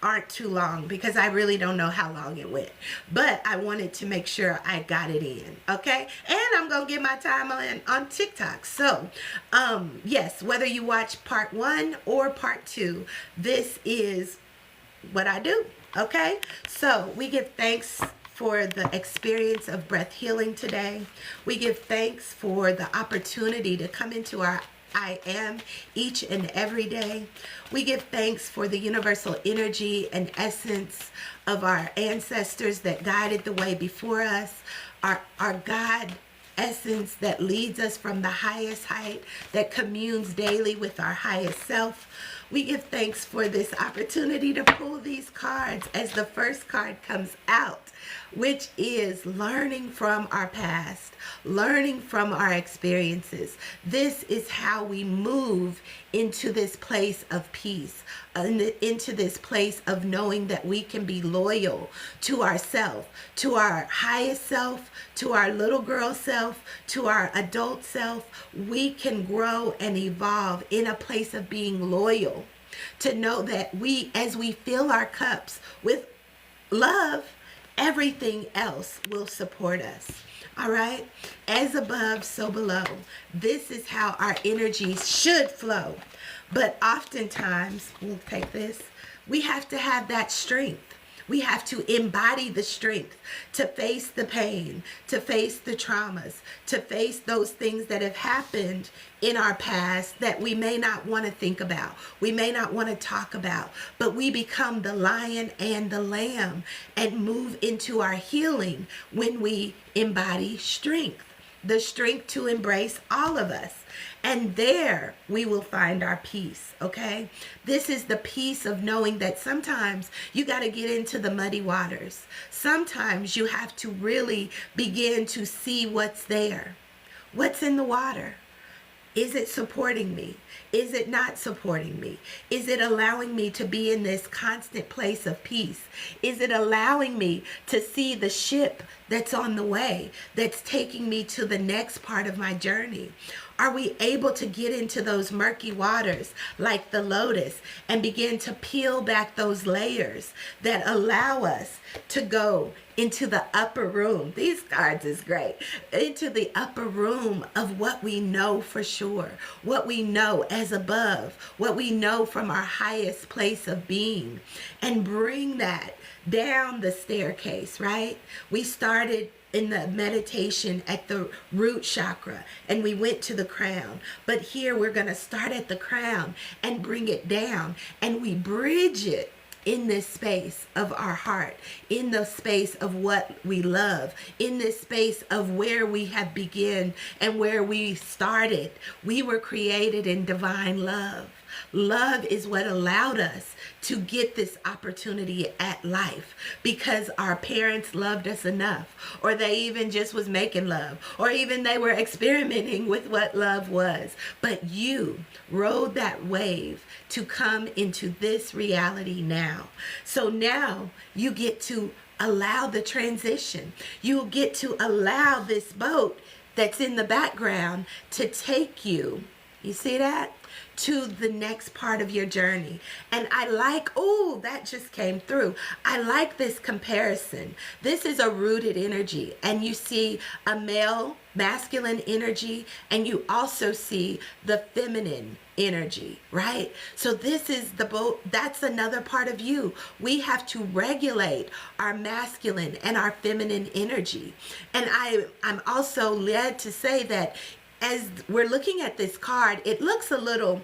aren't too long because I really don't know how long it went. But I wanted to make sure I got it in, okay? And I'm going to get my time on TikTok. So, yes, whether you watch part 1 or part 2, this is what I do, okay? So we give thanks for the experience of breath healing today. We give thanks for the opportunity to come into our I am each and every day. We give thanks for the universal energy and essence of our ancestors that guided the way before us, our God essence that leads us from the highest height, that communes daily with our highest self. We give thanks for this opportunity to pull these cards as the first card comes out, which is learning from our past, learning from our experiences. This is how we move into this place of peace, into this place of knowing that we can be loyal to ourself, to our highest self, to our little girl self, to our adult self. We can grow and evolve in a place of being loyal, to know that as we fill our cups with love, everything else will support us. All right? As above, so below. This is how our energies should flow. But oftentimes, we'll take this, we have to have that strength. We have to embody the strength to face the pain, to face the traumas, to face those things that have happened in our past that we may not want to think about, we may not want to talk about, but we become the lion and the lamb and move into our healing when we embody strength, the strength to embrace all of us. And there we will find our peace, okay? This is the peace of knowing that sometimes you got to get into the muddy waters. Sometimes you have to really begin to see what's there. What's in the water? Is it supporting me? Is it not supporting me? Is it allowing me to be in this constant place of peace? Is it allowing me to see the ship that's on the way, that's taking me to the next part of my journey? Are we able to get into those murky waters like the lotus and begin to peel back those layers that allow us to go into the upper room? These cards is great. Into the upper room of what we know for sure, what we know as above, what we know from our highest place of being, and bring that down the staircase, right? We started in the meditation at the root chakra and we went to the crown, but here we're going to start at the crown and bring it down, and we bridge it in this space of our heart, in the space of what we love, in this space of where we have begun and where we started. We were created in divine love. Love is what allowed us to get this opportunity at life, because our parents loved us enough, or they even just was making love, or even they were experimenting with what love was. But you rode that wave to come into this reality now. So now you get to allow the transition. You get to allow this boat that's in the background to take you. You see that? To the next part of your journey. And I like, oh, that just came through. I like this comparison. This is a rooted energy, and you see a male, masculine energy, and you also see the feminine energy, right? So this is the boat. That's another part of you. We have to regulate our masculine and our feminine energy. And I'm also led to say that as we're looking at this card, it looks a little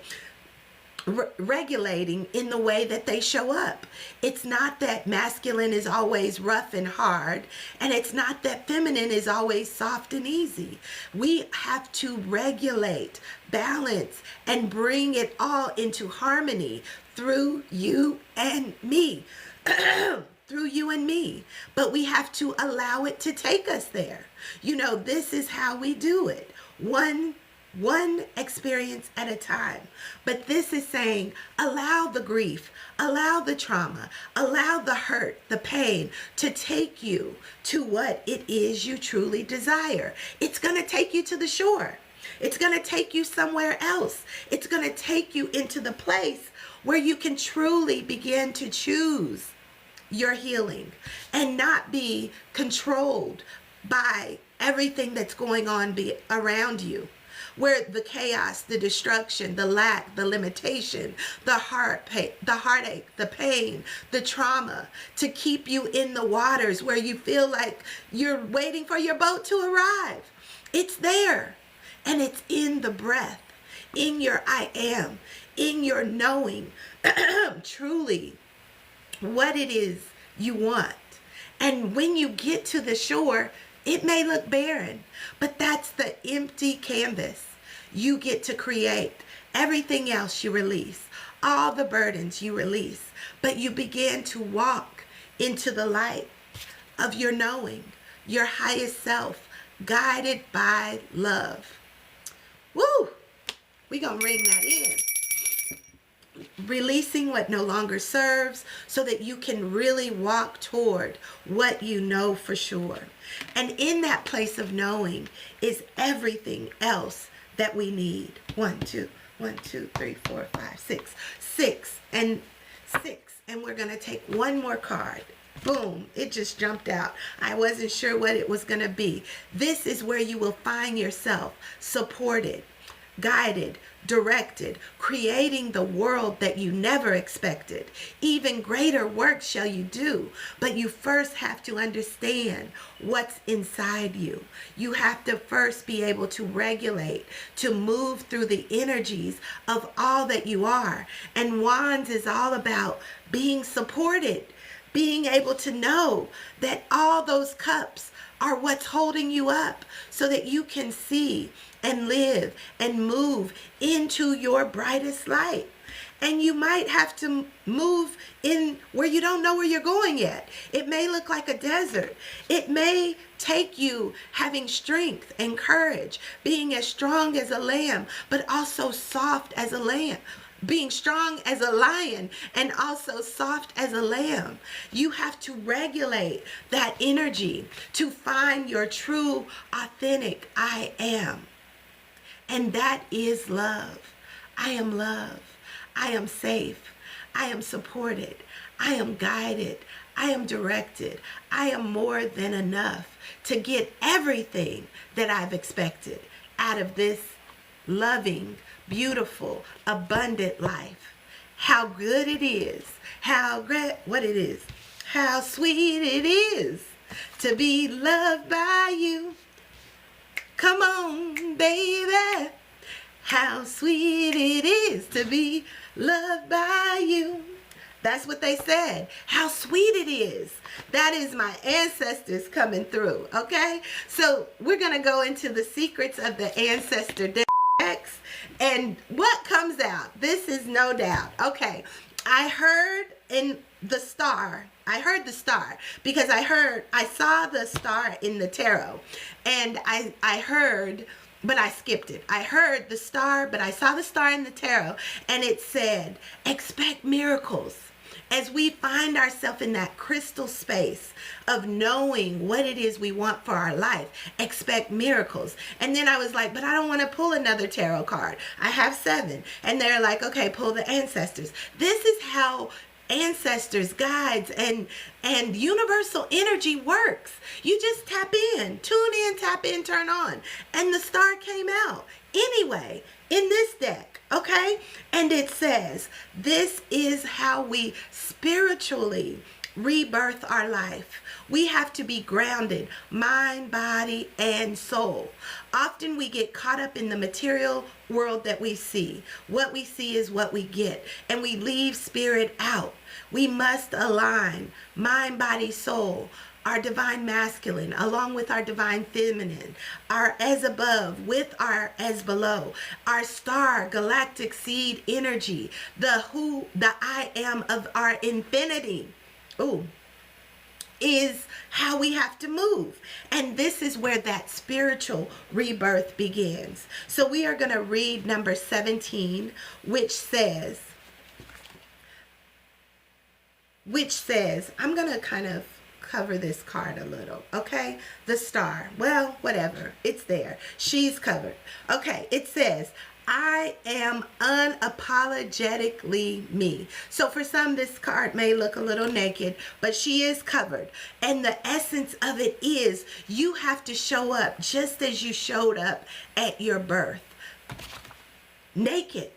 regulating in the way that they show up. It's not that masculine is always rough and hard, and it's not that feminine is always soft and easy. We have to regulate, balance, and bring it all into harmony through you and me. Through you and me. But we have to allow it to take us there. You know, this is how we do it. One experience at a time. But this is saying, allow the grief, allow the trauma, allow the hurt, the pain to take you to what it is you truly desire. It's going to take you to the shore. It's going to take you somewhere else. It's going to take you into the place where you can truly begin to choose your healing and not be controlled by everything that's going on around you, where the chaos, the destruction, the lack, the limitation, the heartache, the pain, the trauma, to keep you in the waters where you feel like you're waiting for your boat to arrive. It's there, and it's in the breath, in your I am, in your knowing truly what it is you want. And when you get to the shore, it may look barren, but that's the empty canvas. You get to create. Everything else you release. All the burdens you release. But you begin to walk into the light of your knowing, your highest self, guided by love. Woo! We're going to ring that in. Releasing what no longer serves so that you can really walk toward what you know for sure. And in that place of knowing is everything else that we need. 1, 2, 1, 2, 3, 4, 5, 6. 6 and 6. And we're going to take one more card. Boom, it just jumped out. I wasn't sure what it was going to be. This is where you will find yourself supported, guided, directed, creating the world that you never expected. Even greater work shall you do, but you first have to understand what's inside you. You have to first be able to regulate, to move through the energies of all that you are. And Wands is all about being supported, being able to know that all those cups are what's holding you up so that you can see and live and move into your brightest light. And you might have to move in where you don't know where you're going yet. It may look like a desert. It may take you having strength and courage, being as strong as a lamb, but also soft as a lamb. Being strong as a lion and also soft as a lamb. You have to regulate that energy to find your true, authentic I am. And that is love. I am love. I am safe. I am supported. I am guided. I am directed. I am more than enough to get everything that I've expected out of this loving, beautiful, abundant life. How good it is. How great, what it is. How sweet it is to be loved by you. Come on, baby. How sweet it is to be loved by you. That's what they said. How sweet it is. That is my ancestors coming through, okay? So we're going to go into the secrets of the ancestor decks. And what comes out? This is no doubt. Okay, I heard in the star. I heard the star because I saw the star in the tarot. And I heard, but I skipped it. I heard the star, but I saw the star in the tarot. And it said, expect miracles. As we find ourselves in that crystal space of knowing what it is we want for our life, expect miracles. And then I was like, but I don't want to pull another tarot card. I have 7. And they're like, okay, pull the ancestors. This is how ancestors, guides, and universal energy works. You just tap in, tune in, tap in, turn on. And the star came out anyway in this deck, okay? And it says, this is how we spiritually rebirth our life. We have to be grounded, mind, body, and soul. Often we get caught up in the material world that we see. What we see is what we get, and we leave spirit out. We must align mind, body, soul, our divine masculine, along with our divine feminine, our as above with our as below, our star galactic seed energy, the I am of our infinity. Ooh. Is how we have to move. And this is where that spiritual rebirth begins. So we are going to read number 17, which says, I'm going to kind of cover this card a little, okay? The star, well, whatever, it's there. She's covered. Okay, it says, I am unapologetically me. So for some, this card may look a little naked, but she is covered. And the essence of it is you have to show up just as you showed up at your birth. Naked.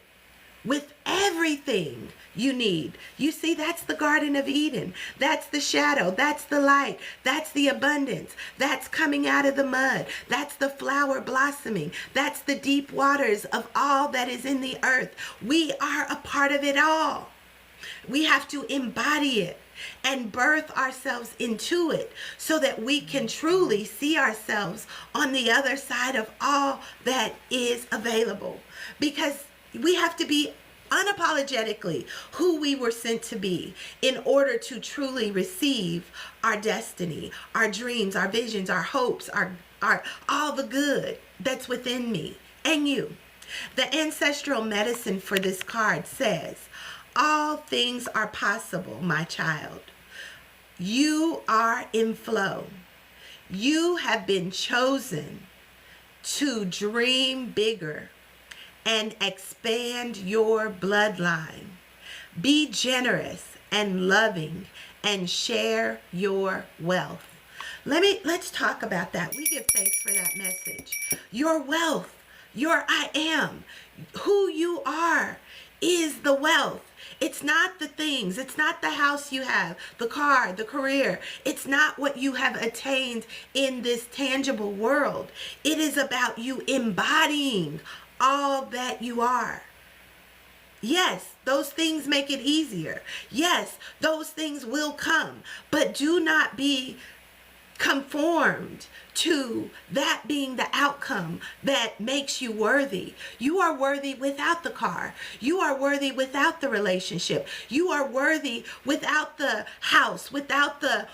With everything you need. You see, that's the Garden of Eden. That's the shadow. That's the light. That's the abundance. That's coming out of the mud. That's the flower blossoming. That's the deep waters of all that is in the earth. We are a part of it all. We have to embody it and birth ourselves into it so that we can truly see ourselves on the other side of all that is available. Because we have to be unapologetically who we were sent to be in order to truly receive our destiny, our dreams, our visions, our hopes, our all the good that's within me and you. The ancestral medicine for this card says, all things are possible, my child. You are in flow. You have been chosen to dream bigger and expand your bloodline. Be generous and loving and share your wealth. Let's talk about that. We give thanks for that message. Your wealth, your I am, who you are is the wealth. It's not the things. It's not the house you have, the car, the career. It's not what you have attained in this tangible world. It is about you embodying all that you are. Yes, those things make it easier. Yes, those things will come. But do not be conformed to that being the outcome that makes you worthy. You are worthy without the car. You are worthy without the relationship. You are worthy without the house, without the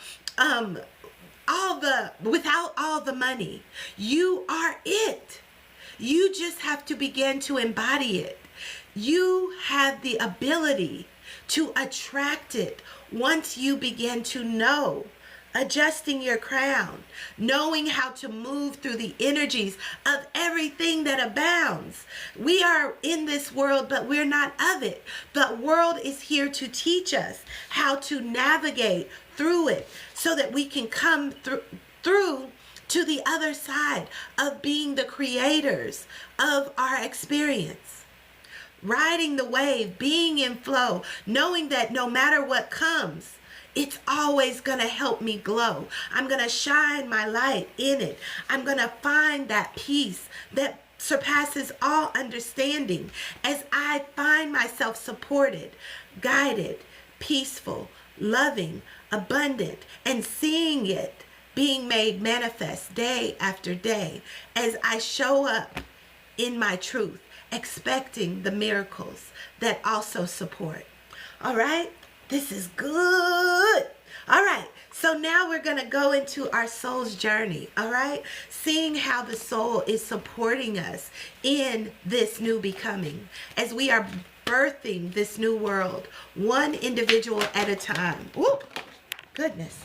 without all the money. You are it. You just have to begin to embody it. You have the ability to attract it once you begin to know, adjusting your crown, knowing how to move through the energies of everything that abounds. We are in this world, but we're not of it. The world is here to teach us how to navigate through it so that we can come through to the other side of being the creators of our experience. Riding the wave, being in flow, knowing that no matter what comes, it's always going to help me glow. I'm going to shine my light in it. I'm going to find that peace that surpasses all understanding as I find myself supported, guided, peaceful, loving, abundant, and seeing it being made manifest day after day as I show up in my truth, expecting the miracles that also support. All right, this is good. All right, so now we're going to go into our soul's journey, all right? Seeing how the soul is supporting us in this new becoming as we are birthing this new world, one individual at a time. Ooh, goodness.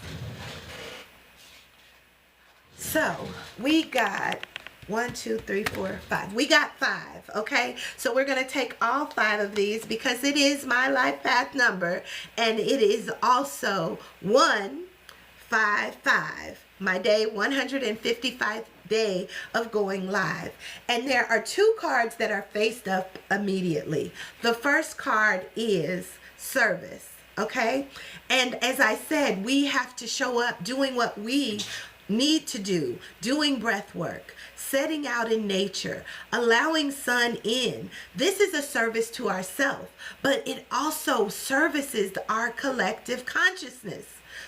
So we got 1, 2, 3, 4, 5. We got 5, okay? So we're going to take all 5 of these because it is my life path number, and it is also 155, my day 155 day of going live. And there are 2 cards that are faced up immediately. The first card is service, okay? And as I said, we have to show up doing what we need to do, doing breath work, setting out in nature, allowing sun in. This is a service to ourselves, but it also services our collective consciousness.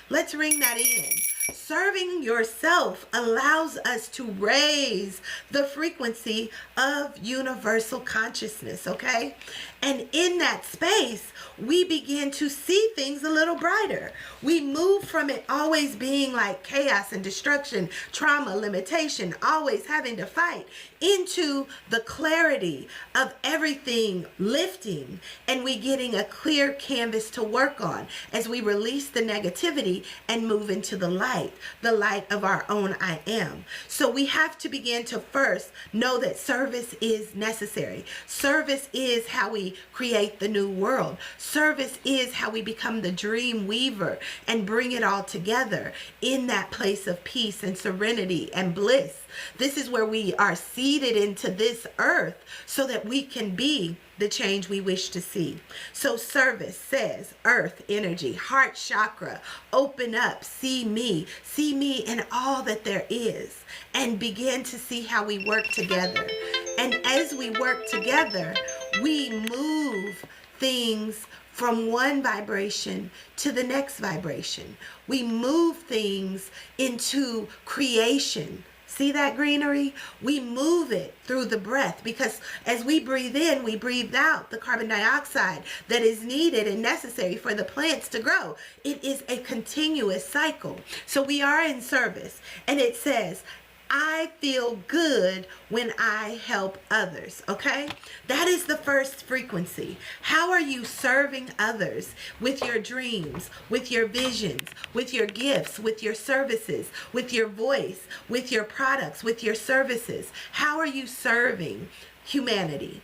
Let's ring that in. Serving yourself allows us to raise the frequency of universal consciousness, okay? And in that space, we begin to see things a little brighter. We move from it always being like chaos and destruction, trauma, limitation, always having to fight, into the clarity of everything lifting, and we getting a clear canvas to work on as we release the negativity negativity and move into the light of our own I am. So we have to begin to first know that service is necessary. Service is how we create the new world. Service is how we become the dream weaver and bring it all together in that place of peace and serenity and bliss. This is where we are seeded into this earth so that we can be the change we wish to see. So service says earth energy, heart chakra, open up, see me in all that there is, and begin to see how we work together. And as we work together, we move things from one vibration to the next vibration. We move things into creation. See that greenery? We move it through the breath, because as we breathe in, we breathe out the carbon dioxide that is needed and necessary for the plants to grow. It is a continuous cycle. So we are in service, and it says, I feel good when I help others, okay? That is the first frequency. How are you serving others with your dreams, with your visions, with your gifts, with your services, with your voice, with your products, with your services? How are you serving humanity?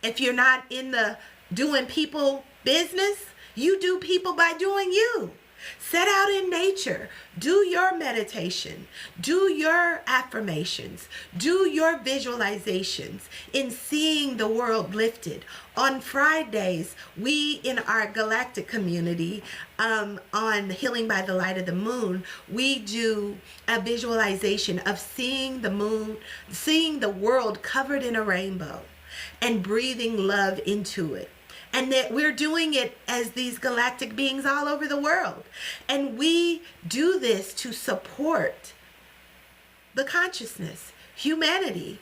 If you're not in the doing people business, you do people by doing you. Set out in nature, do your meditation, do your affirmations, do your visualizations in seeing the world lifted. On Fridays, we in our galactic community, on Healing by the Light of the Moon, we do a visualization of seeing the moon, seeing the world covered in a rainbow and breathing love into it. And that we're doing it as these galactic beings all over the world. And we do this to support the consciousness, humanity.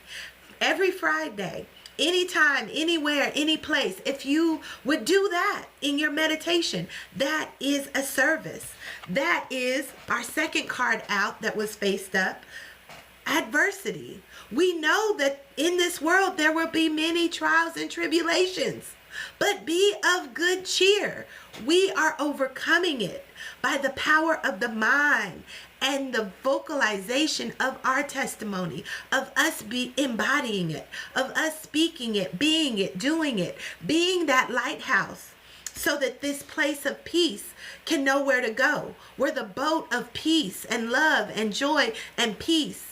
Every Friday, anytime, anywhere, any place, if you would do that in your meditation, that is a service. That is our second card out that was faced up. Adversity. We know that in this world there will be many trials and tribulations. But be of good cheer. We are overcoming it by the power of the mind and the vocalization of our testimony, of us embodying it, of us speaking it, doing it, being that lighthouse, so that this place of peace can know where to go, where the boat of peace and love and joy and peace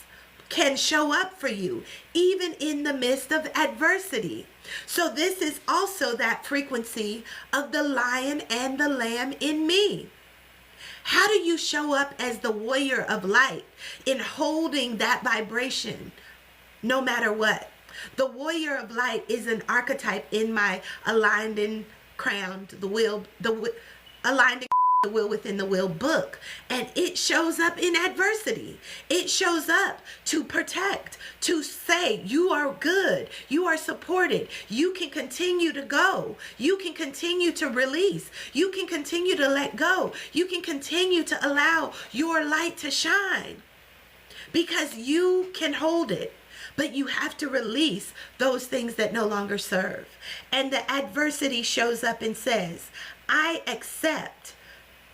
can show up for you, even in the midst of adversity. So this is also that frequency of the lion and the lamb in me. How do you show up as the warrior of light in holding that vibration no matter what? The warrior of light is an archetype in my aligned and crowned, aligned and the will within the will book, and it shows up in adversity. It shows up to protect, to say you are good, you are supported, you can continue to go, you can continue to release, you can continue to let go, you can continue to allow your light to shine, because you can hold it. But you have to release those things that no longer serve. And the adversity shows up and says, I accept.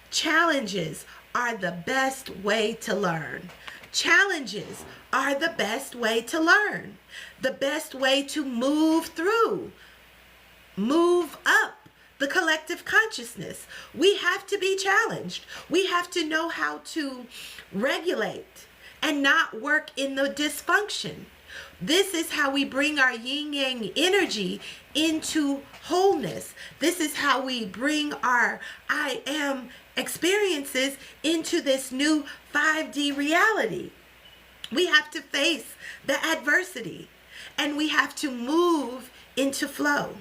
Challenges are the best way to learn. Challenges are the best way to learn. The best way to move through. Move up the collective consciousness. We have to be challenged. We have to know how to regulate and not work in the dysfunction. This is how we bring our yin-yang energy into wholeness. This is how we bring our I am experiences into this new 5D reality. We have to face the adversity and we have to move into flow.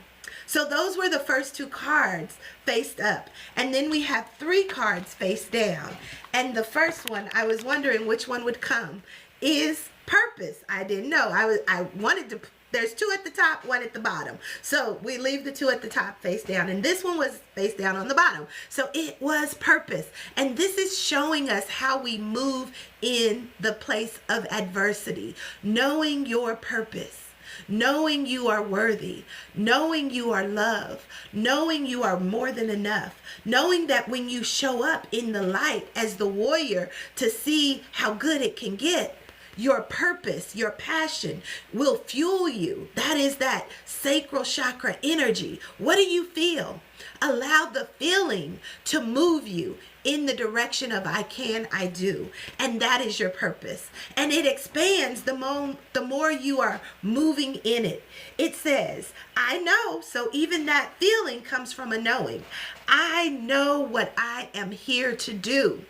So those were the first two cards faced up. And then we have three cards face down. And the first one, I was wondering which one would come, is purpose. I didn't know. I wanted to, there's two at the top, one at the bottom. So we leave the two at the top face down. And this one was face down on the bottom. So it was purpose. And this is showing us how we move in the place of adversity. Knowing your purpose. knowing you are worthy, knowing you are loved, knowing you are more than enough, knowing that when you show up in the light as the warrior to see how good it can get, your purpose, your passion will fuel you. That is that sacral chakra energy. What do you feel? Allow the feeling to move you in the direction of I can, I do. And that is your purpose. And it expands the more you are moving in it. It says, I know. So even that feeling comes from a knowing. I know what I am here to do.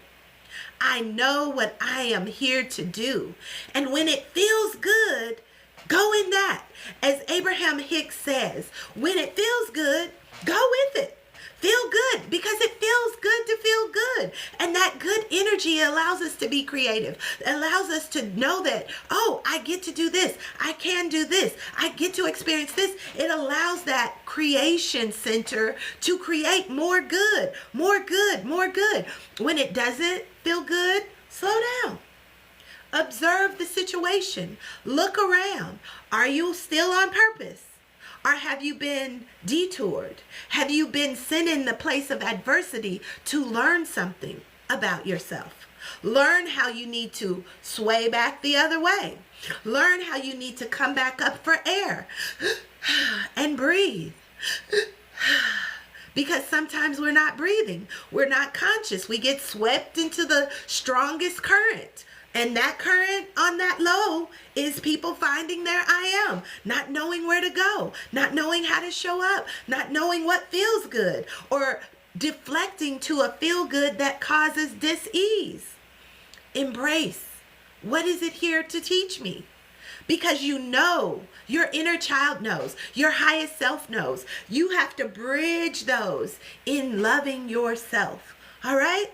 I know what I am here to do. And when it feels good, go in that. As Abraham Hicks says, when it feels good, go with it. Feel good, because it feels good to feel good. And that good energy allows us to be creative. It allows us to know that, oh, I get to do this. I can do this. I get to experience this. It allows that creation center to create more good, more good, more good. When it doesn't feel good, slow down. Observe the situation. Look around. Are you still on purpose? Or have you been detoured? Have you been sent in the place of adversity to learn something about yourself? Learn how you need to sway back the other way. Learn how you need to come back up for air and breathe. Because sometimes we're not breathing. We're not conscious. We get swept into the strongest current. And that current on that low is people finding their I am, not knowing where to go, not knowing how to show up, not knowing what feels good, or deflecting to a feel good that causes dis-ease. Embrace. What is it here to teach me? Because you know, your inner child knows, your highest self knows. You have to bridge those in loving yourself. All right?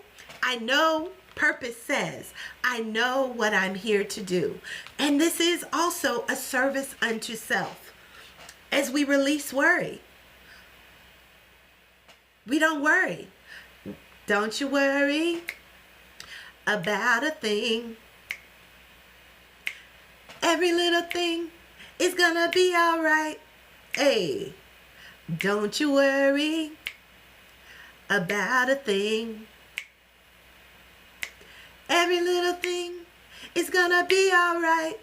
I know. Purpose says, I know what I'm here to do. And this is also a service unto self. As we release worry, we don't worry. Don't you worry about a thing. Every little thing is gonna be all right. Hey, don't you worry about a thing. Every little thing is gonna be all right,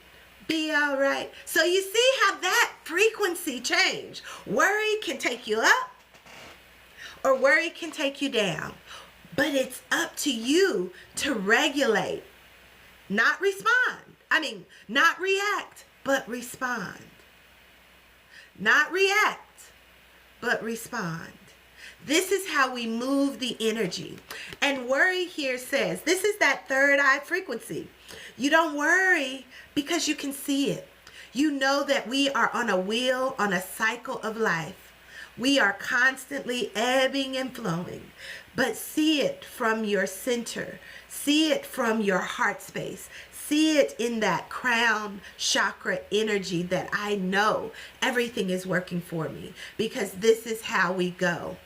be all right. So you see how that frequency change. Worry can take you up or worry can take you down. But it's up to you to regulate, not respond. Not react, but respond. Not react, but respond. This is how we move the energy. And worry here says, this is that third eye frequency. You don't worry because you can see it. You know that we are on a wheel, on a cycle of life. We are constantly ebbing and flowing. But see it from your center. See it from your heart space. See it in that crown chakra energy that I know everything is working for me, because this is how we go.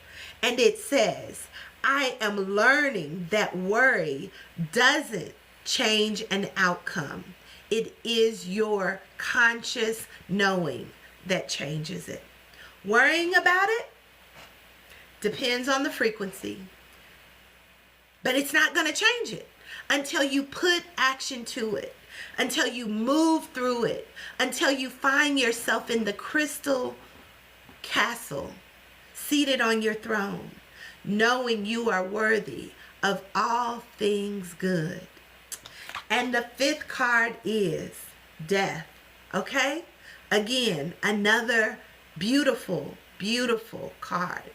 And it says, I am learning that worry doesn't change an outcome. It is your conscious knowing that changes it. Worrying about it depends on the frequency. But it's not going to change it until you put action to it, until you move through it, until you find yourself in the crystal castle, seated on your throne, knowing you are worthy of all things good. And the fifth card is death. Okay? Again, another beautiful, beautiful card.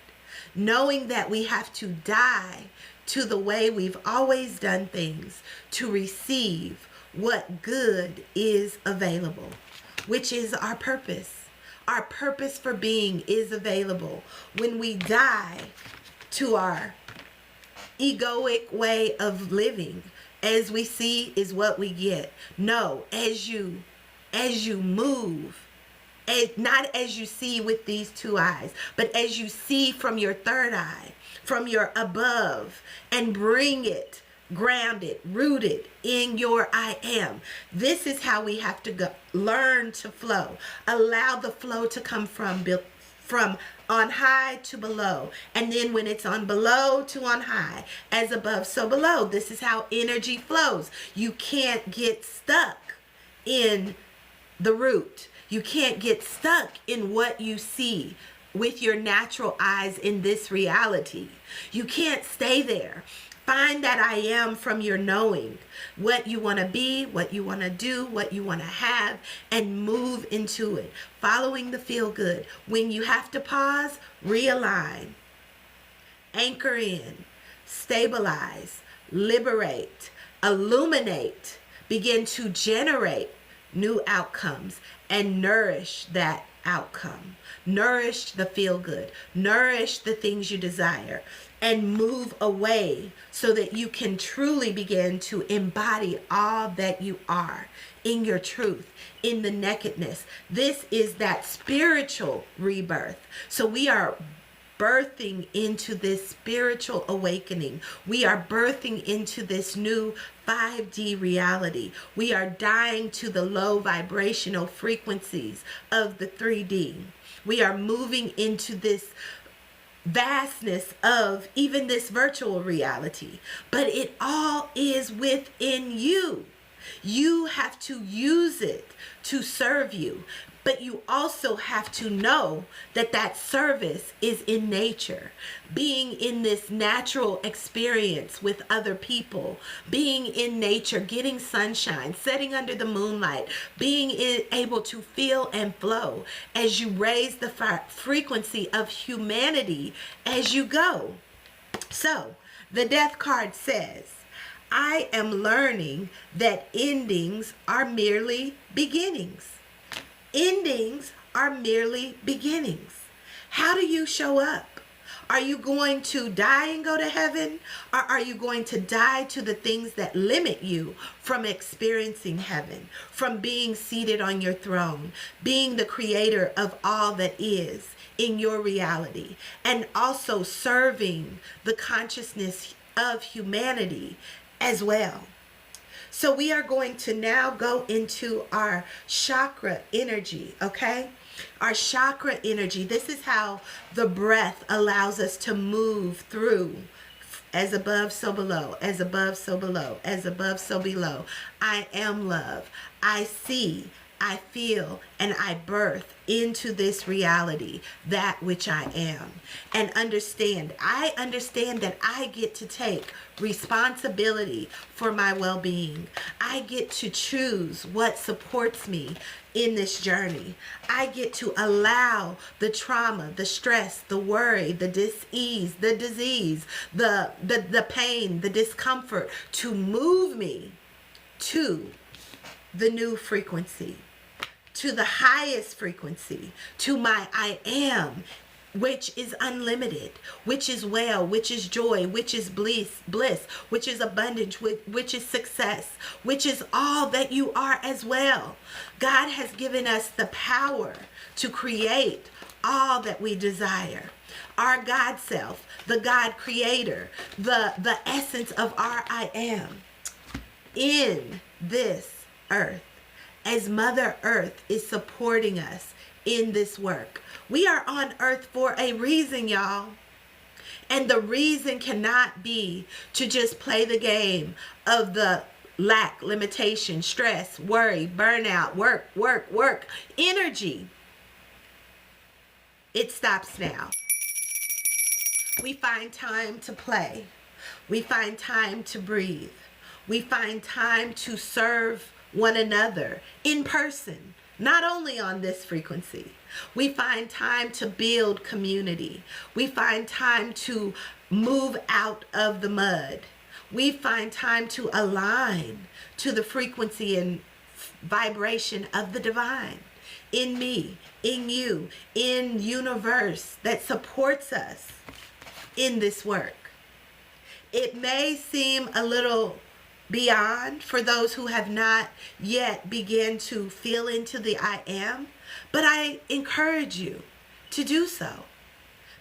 Knowing that we have to die to the way we've always done things to receive what good is available, which is our purpose. Our purpose for being is available. When we die to our egoic way of living, as we see is what we get. No, as you move, not as you see with these two eyes, but as you see from your third eye, from your above, and bring it grounded, rooted in your I am. This is how we have to go. Learn to flow. Allow the flow to come from on high to below. And then when it's on below to on high, as above, so below. This is how energy flows. You can't get stuck in the root. You can't get stuck in what you see with your natural eyes in this reality. You can't stay there. Find that I am from your knowing what you want to be, what you want to do, what you want to have, and move into it. Following the feel good. When you have to pause, realign, anchor in, stabilize, liberate, illuminate, begin to generate new outcomes and nourish that outcome. Nourish the feel good. Nourish the things you desire. And move away so that you can truly begin to embody all that you are in your truth, in the nakedness. This is that spiritual rebirth. So we are birthing into this spiritual awakening. We are birthing into this new 5D reality. We are dying to the low vibrational frequencies of the 3D. We are moving into this vastness of even this virtual reality, but it all is within you. You have to use it to serve you, but you also have to know that that service is in nature. Being in this natural experience with other people, being in nature, getting sunshine, sitting under the moonlight, being able to feel and flow as you raise the frequency of humanity as you go. So the death card says, I am learning that endings are merely beginnings. Endings are merely beginnings. How do you show up? Are you going to die and go to heaven? Or are you going to die to the things that limit you from experiencing heaven, from being seated on your throne, being the creator of all that is in your reality, and also serving the consciousness of humanity as well? So we are going to now go into our chakra energy, okay? Our chakra energy. This is how the breath allows us to move through. As above, so below. As above, so below. As above, so below. I am love. I see, I feel, and I birth into this reality that which I am. And I understand that I get to take responsibility for my well-being. I get to choose what supports me in this journey. I get to allow the trauma, the stress, the worry, the dis-ease, the disease, the pain, the discomfort to move me to the new frequency, to the highest frequency, to my I am, which is unlimited, which is well, which is joy, which is bliss, which is abundance, which is success, which is all that you are as well. God has given us the power to create all that we desire. Our God self, the God creator, the essence of our I am in this earth. As Mother Earth is supporting us in this work. We are on earth for a reason, y'all. And the reason cannot be to just play the game of the lack, limitation, stress, worry, burnout, work, energy. It stops now. We find time to play. We find time to breathe. We find time to serve one another in person, not only on this frequency. We find time to build community. We find time to move out of the mud. We find time to align to the frequency and vibration of the divine in me, in you, in universe that supports us in this work. It may seem a little beyond for those who have not yet begun to feel into the I am, but I encourage you to do so,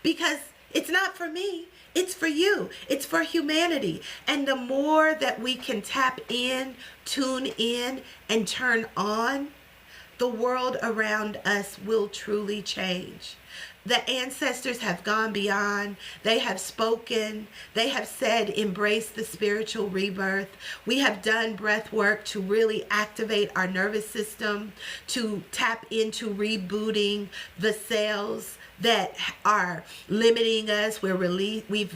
because it's not for me, It's for you. It's for humanity. And the more that we can tap in, tune in, and turn on, the world around us will truly change. The ancestors have gone beyond. They have spoken. They have said, embrace the spiritual rebirth. We have done breath work to really activate our nervous system, to tap into rebooting the cells that are limiting us. We've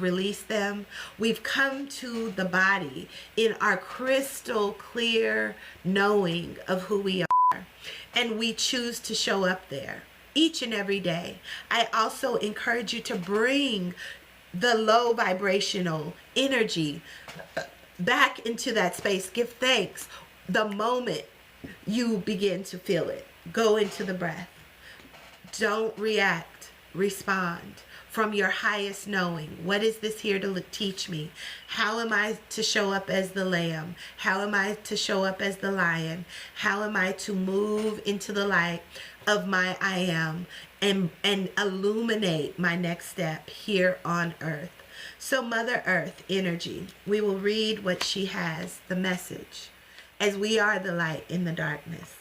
released them. We've come to the body in our crystal clear knowing of who we are. And we choose to show up there each and every day. I also encourage you to bring the low vibrational energy back into that space. Give thanks the moment you begin to feel it. Go into the breath. Don't react. Respond from your highest knowing. What is this here to teach me? How am I to show up as the lamb? How am I to show up as the lion? How am I to move into the light of my I am and illuminate my next step here on earth? So Mother Earth energy, we will read what she has, the message, as we are the light in the darkness.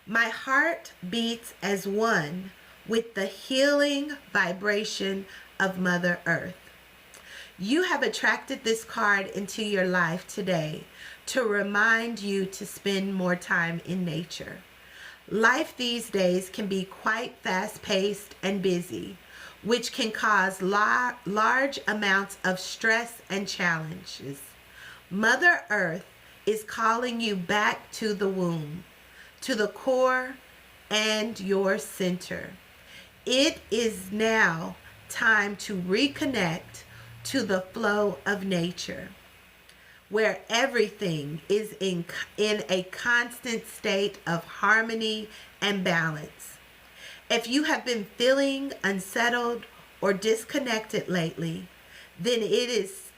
My heart beats as one with the healing vibration of Mother Earth. You have attracted this card into your life today to remind you to spend more time in nature. Life these days can be quite fast-paced and busy, which can cause large amounts of stress and challenges. Mother Earth is calling you back to the womb, to the core and your center. It is now time to reconnect to the flow of nature, where everything is in a constant state of harmony and balance. If you have been feeling unsettled or disconnected lately, then it is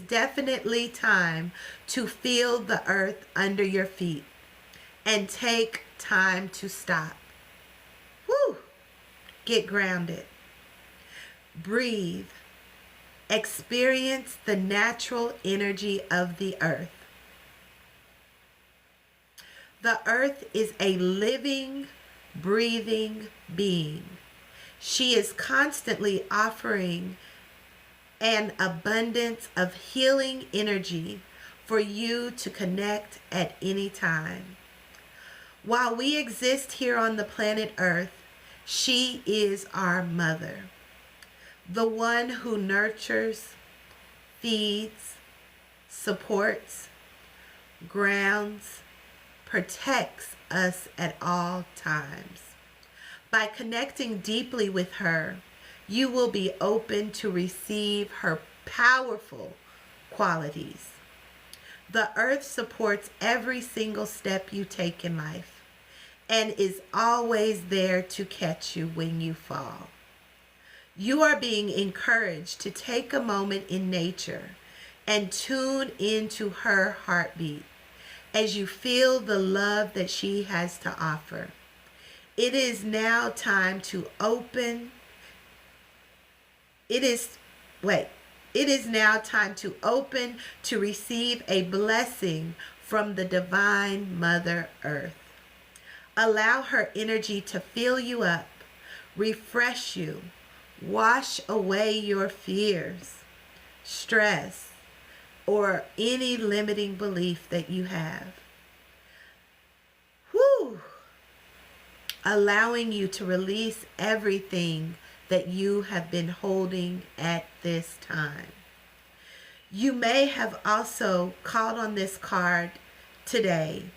definitely time to feel the earth under your feet and take time to stop. Woo! Get grounded. Breathe. Experience the natural energy of the earth. The earth is a living, breathing being. She is constantly offering an abundance of healing energy for you to connect at any time. While we exist here on the planet Earth, she is our mother, the one who nurtures, feeds, supports, grounds, protects us at all times. By connecting deeply with her, you will be open to receive her powerful qualities. The earth supports every single step you take in life and is always there to catch you when you fall. You are being encouraged to take a moment in nature and tune into her heartbeat as you feel the love that she has to offer. It is now time to open. It is now time to open to receive a blessing from the divine Mother Earth. Allow her energy to fill you up, refresh you, wash away your fears, stress, or any limiting belief that you have. Whew! Allowing you to release everything that you have been holding at this time. You may have also called on this card today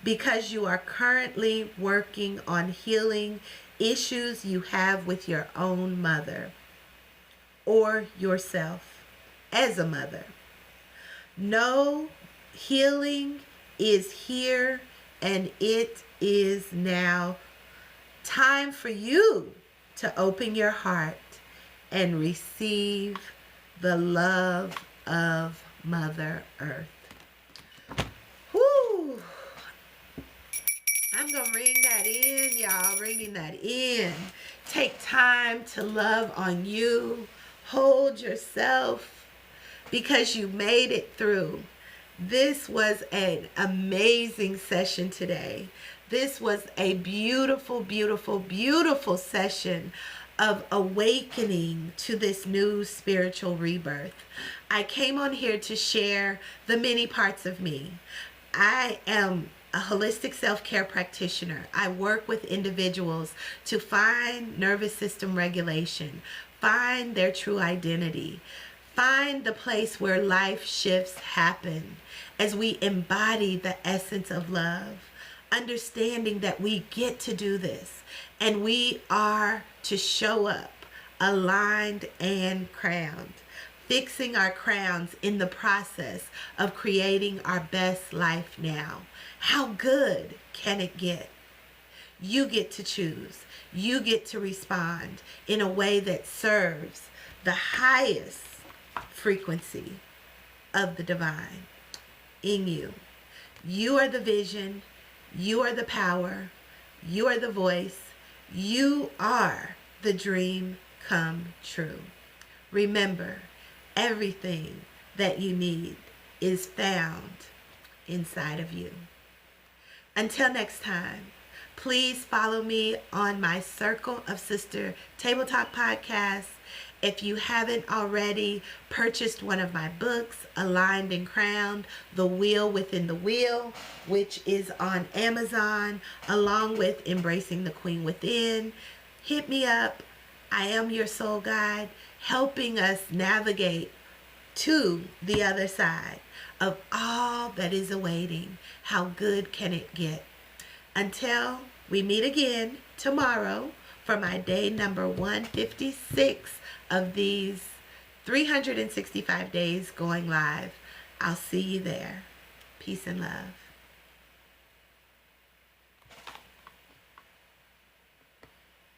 because you are currently working on healing issues you have with your own mother or yourself as a mother. No, healing is here, and it is now time for you to open your heart and receive the love of Mother Earth. Whoo! I'm going to ring that in, y'all. Ringing that in. Take time to love on you. Hold yourself because you made it through. This was an amazing session today. This was a beautiful, beautiful, beautiful session of awakening to this new spiritual rebirth. I came on here to share the many parts of me. I am a holistic self-care practitioner. I work with individuals to find nervous system regulation, find their true identity, find the place where life shifts happen as we embody the essence of love, understanding that we get to do this and we are to show up aligned and crowned, fixing our crowns in the process of creating our best life now. How good can it get? You get to choose. You get to respond in a way that serves the highest frequency of the divine in you. You are the vision. You are the power. You are the voice. You are the dream come true. Remember, everything that you need is found inside of you. Until next time, please follow me on my Circle of Sister Table Talk podcast. If you haven't already purchased one of my books, Aligned and Crowned, The Wheel Within the Wheel, which is on Amazon, along with Embracing the Queen Within, hit me up. I am your soul guide, helping us navigate to the other side of all that is awaiting. How good can it get? Until we meet again tomorrow for my day number 156 of these 365 days going live. I'll see you there. Peace and love.